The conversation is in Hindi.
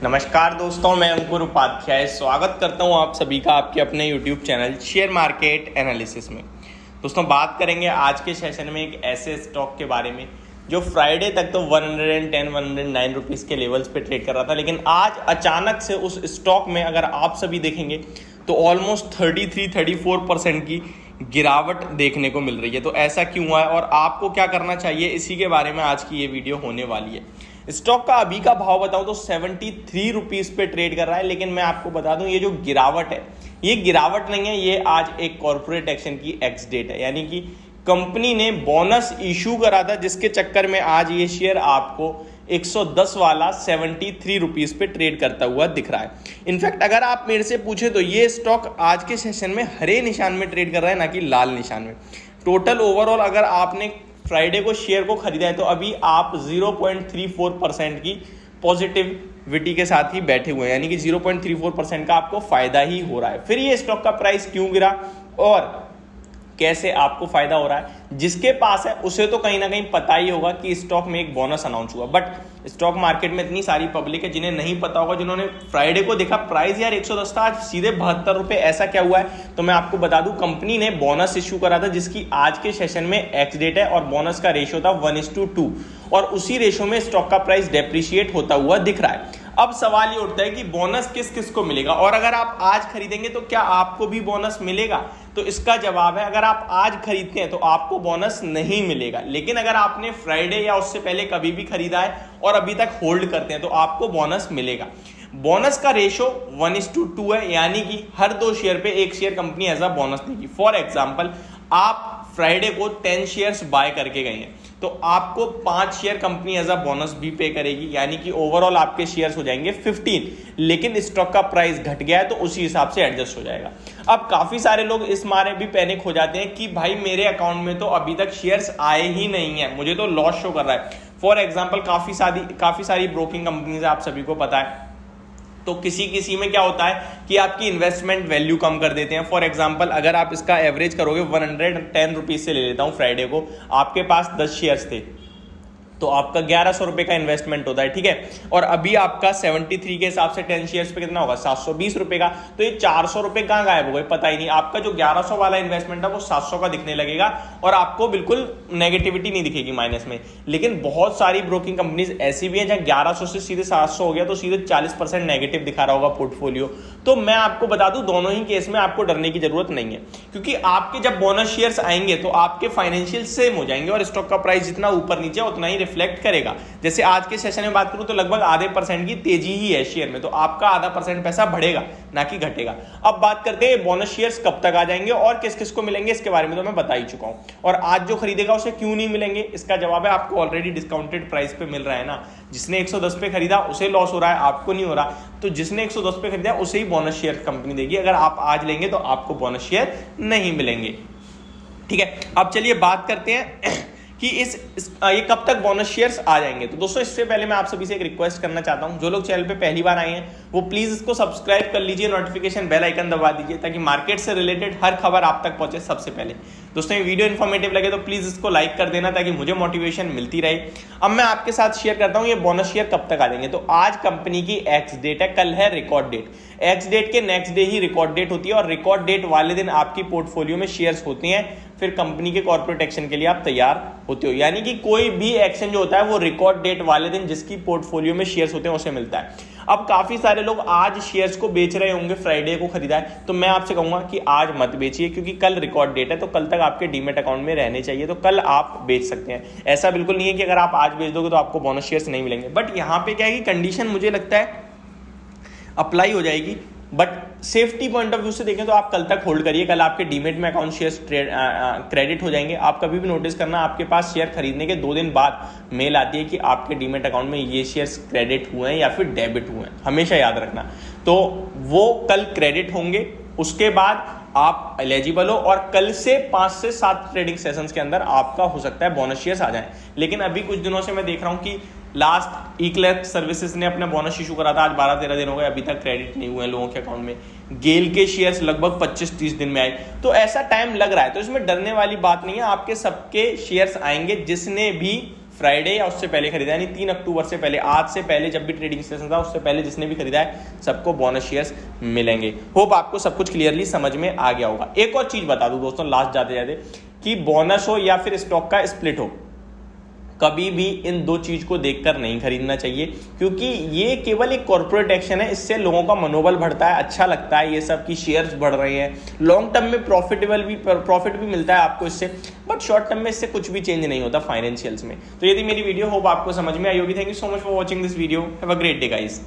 नमस्कार दोस्तों, मैं अंकुर उपाध्याय स्वागत करता हूं आप सभी का आपके अपने YouTube channel share market analysis में। दोस्तों, बात करेंगे आज के सेशन में एक ऐसे स्टॉक के बारे में जो फ्राइडे तक तो 110-109 रुपीज़ के लेवल्स पे ट्रेड कर रहा था, लेकिन आज अचानक से उस स्टॉक में अगर आप सभी देखेंगे तो ऑलमोस्ट 33-34% की गिरावट देखने को मिल रही है। तो ऐसा क्यों हुआ है और आपको क्या करना चाहिए, इसी के बारे में आज की ये वीडियो होने वाली है। स्टॉक का अभी का भाव बताऊं तो 73 रुपीज़ पे ट्रेड कर रहा है, लेकिन मैं आपको बता दूं ये जो गिरावट है ये गिरावट नहीं है, ये आज एक कॉर्पोरेट एक्शन की एक्स डेट है, यानी कि कंपनी ने बोनस इशू करा था जिसके चक्कर में आज ये शेयर आपको 110 वाला 73 रुपीज़ पे ट्रेड करता हुआ दिख रहा है। इनफैक्ट अगर आप मेरे से पूछे तो ये स्टॉक आज के सेशन में हरे निशान में ट्रेड कर रहा है, ना कि लाल निशान में। टोटल ओवरऑल अगर आपने फ्राइडे को शेयर को खरीदा है तो अभी आप 0.34% की पॉजिटिविटी के साथ ही बैठे हुए हैं, यानी कि 0.34% का आपको फायदा ही हो रहा है। फिर ये स्टॉक का प्राइस क्यों गिरा और कैसे आपको फायदा हो रहा है, जिसके पास है उसे तो कहीं ना कहीं पता ही होगा कि स्टॉक में एक बोनस अनाउंस हुआ। बट स्टॉक मार्केट में इतनी सारी पब्लिक है जिन्हें नहीं पता होगा, जिन्होंने फ्राइडे को देखा प्राइस यार 110 था, आज सीधे 72 रुपए, ऐसा क्या हुआ है। तो मैं आपको बता दूं, कंपनी ने बोनस इश्यू करा था जिसकी आज के सेशन में एक्स डेट है और बोनस का रेशियो था 1:2 और उसी रेशियो में स्टॉक का प्राइस डेप्रिशिएट होता हुआ दिख रहा है। अब सवाल ये उठता है कि बोनस किस किस को मिलेगा और अगर आप आज खरीदेंगे तो क्या आपको भी बोनस मिलेगा। तो इसका जवाब है, अगर आप आज खरीदते हैं तो आपको बोनस नहीं मिलेगा, लेकिन अगर आपने फ्राइडे या उससे पहले कभी भी खरीदा है और अभी तक होल्ड करते हैं तो आपको बोनस मिलेगा। बोनस का रेशो 1:2 है, यानी कि हर 2 शेयर पे 1 share company as a bonus देगी। फॉर एग्जाम्पल, आप फ्राइडे को 10 शेयर्स बाय करके गए हैं तो आपको 5 share company as a bonus भी पे करेगी, यानी कि ओवरऑल आपके शेयर्स हो जाएंगे 15। लेकिन स्टॉक का प्राइस घट गया है तो उसी हिसाब से एडजस्ट हो जाएगा। अब काफी सारे लोग इस मारे भी पैनिक हो जाते हैं कि भाई मेरे अकाउंट में तो अभी तक शेयर्स आए ही नहीं है, मुझे तो लॉस शो कर रहा है। फॉर एग्जाम्पल, काफी सारी ब्रोकिंग कंपनीज आप सभी को पता है, तो किसी में क्या होता है कि आपकी इन्वेस्टमेंट वैल्यू कम कर देते हैं। फॉर एग्जांपल, अगर आप इसका एवरेज करोगे 110 रुपीज से ले लेता हूं, फ्राइडे को आपके पास 10 शेयर्स थे तो आपका 1100 रुपए का इन्वेस्टमेंट होता है, ठीक है। और अभी आपका 73 के हिसाब से 10 शेयर्स पे कितना होगा, 720 रुपए का। तो ये 400 रुपए कहां गायब हो गए पता ही नहीं। आपका जो 1100 वाला इन्वेस्टमेंट है वो 700 का दिखने लगेगा और आपको बिल्कुल नेगेटिविटी नहीं दिखेगी माइनस में। लेकिन बहुत सारी ब्रोकिंग कंपनीज ऐसी भी हैं जहां 1100 से सीधे 700 हो गया तो सीधे 40% नेगेटिव दिखा रहा होगा पोर्टफोलियो। तो मैं आपको बता दूं, दोनों ही केस में आपको डरने की जरूरत नहीं है, क्योंकि आपके जब बोनस शेयर्स आएंगे तो आपके फाइनेंशियल सेम हो जाएंगे और स्टॉक का प्राइस जितना ऊपर नीचे उतना ही रिफ्लेक्ट करेगा। जैसे आज के सेशन में बात करूं तो लगभग आधे % की तेजी ही है शेयर में, तो आपका आधा % पैसा बढ़ेगा ना कि घटेगा। अब बात करते हैं बोनस शेयर्स कब तक आ जाएंगे और किस किस को मिलेंगे, इसके बारे में तो मैं बता ही चुका हूं। और आज जो खरीदेगा उसे क्यों नहीं मिलेंगे, इसका जवाब है आपको ऑलरेडी डिस्काउंटेड प्राइस पे मिल रहा है ना। जिसने 110 पे खरीदा उसे लॉस हो रहा है, आपको नहीं हो रहा। तो जिसने 110 पे खरीदा उसे ही बोनस शेयर कंपनी देगी। अगर आप आज लेंगे तो आपको बोनस शेयर नहीं मिलेंगे, ठीक है। अब चलिए बात करते हैं कि ये कब तक बोनस शेयर्स आ जाएंगे। तो दोस्तों, इससे पहले मैं आप सभी से एक रिक्वेस्ट करना चाहता हूं, जो लोग चैनल पे पहली बार आए हैं वो प्लीज इसको सब्सक्राइब कर लीजिए, नोटिफिकेशन बेल आइकन दबा दीजिए ताकि मार्केट से रिलेटेड हर खबर आप तक पहुंचे सबसे पहले। दोस्तों, ये वीडियो इन्फॉर्मेटिव लगे तो प्लीज इसको लाइक कर देना ताकि मुझे मोटिवेशन मिलती रहे। अब मैं आपके साथ शेयर करता हूं ये बोनस शेयर कब तक आ जाएंगे। तो आज कंपनी की एक्स डेट है, कल है रिकॉर्ड डेट। एक्स डेट के नेक्स्ट डे ही रिकॉर्ड डेट होती है और रिकॉर्ड डेट वाले दिन आपकी पोर्टफोलियो में शेयर्स होते हैं। फिर कंपनी के कॉर्पोरेट एक्शन के लिए आप तैयार होते हो, यानी कि कोई भी एक्शन जो होता है वो रिकॉर्ड डेट वाले दिन जिसकी पोर्टफोलियो में शेयर्स होते हैं उसे मिलता है। अब काफी सारे लोग आज शेयर्स को बेच रहे होंगे, फ्राइडे को खरीदा है, तो मैं आपसे कहूंगा कि आज मत बेचिए, क्योंकि कल रिकॉर्ड डेट है तो कल तक आपके डीमेट अकाउंट में रहने चाहिए, तो कल आप बेच सकते हैं। ऐसा बिल्कुल नहीं है कि अगर आप आज बेच दोगे तो आपको बोनस शेयर्स नहीं मिलेंगे। बट यहाँ पे क्या है कि कंडीशन मुझे लगता है अप्लाई हो जाएगी, but safety point of view से देखें तो आप कल तक होल्ड करिए। कल आपके डीमेट में अकाउंट शेयर्स क्रेडिट हो जाएंगे। आप कभी भी नोटिस करना, आपके पास शेयर खरीदने के 2 दिन बाद मेल आती है कि आपके डीमेट अकाउंट में ये शेयर्स क्रेडिट हुए हैं या फिर डेबिट हुए हैं, हमेशा याद रखना। तो वो कल क्रेडिट होंगे, उसके बाद आप एलिजिबल हो और कल से 5 से 7 ट्रेडिंग सेशंस के अंदर आपका हो सकता है बोनस शेयर्स आ जाएं। लेकिन अभी कुछ दिनों से मैं देख रहा हूं कि लास्ट ई-क्लर्क सर्विसेज ने अपना बोनस इशू करा था, आज 12-13 दिन हो गए, अभी तक क्रेडिट नहीं हुए लोगों के अकाउंट में। गेल के शेयर्स लगभग 25-30 दिन में आए, तो ऐसा टाइम लग रहा है। तो इसमें डरने वाली बात नहीं है, आपके सबके शेयर्स आएंगे जिसने भी फ्राइडे या उससे पहले खरीदा है, यानी 3 अक्टूबर से पहले, आज से पहले जब भी ट्रेडिंग सेशन था उससे पहले जिसने भी खरीदा है सबको बोनस शेयर्स मिलेंगे। होप आपको सब कुछ क्लियरली समझ में आ गया होगा। एक और चीज बता दूं दोस्तों लास्ट जाते जाते, कि बोनस हो या फिर स्टॉक का स्प्लिट हो, कभी भी इन दो चीज को देखकर नहीं खरीदना चाहिए, क्योंकि ये केवल एक कॉर्पोरेट एक्शन है। इससे लोगों का मनोबल बढ़ता है, अच्छा लगता है ये सब कि शेयर्स बढ़ रहे हैं, लॉन्ग टर्म में प्रॉफिट भी मिलता है आपको इससे, बट शॉर्ट टर्म में इससे कुछ भी चेंज नहीं होता फाइनेंशियल्स में। तो ये थी मेरी वीडियो, होप आपको समझ में आई होगी। Thank you so much for watching this video, have a great day guys.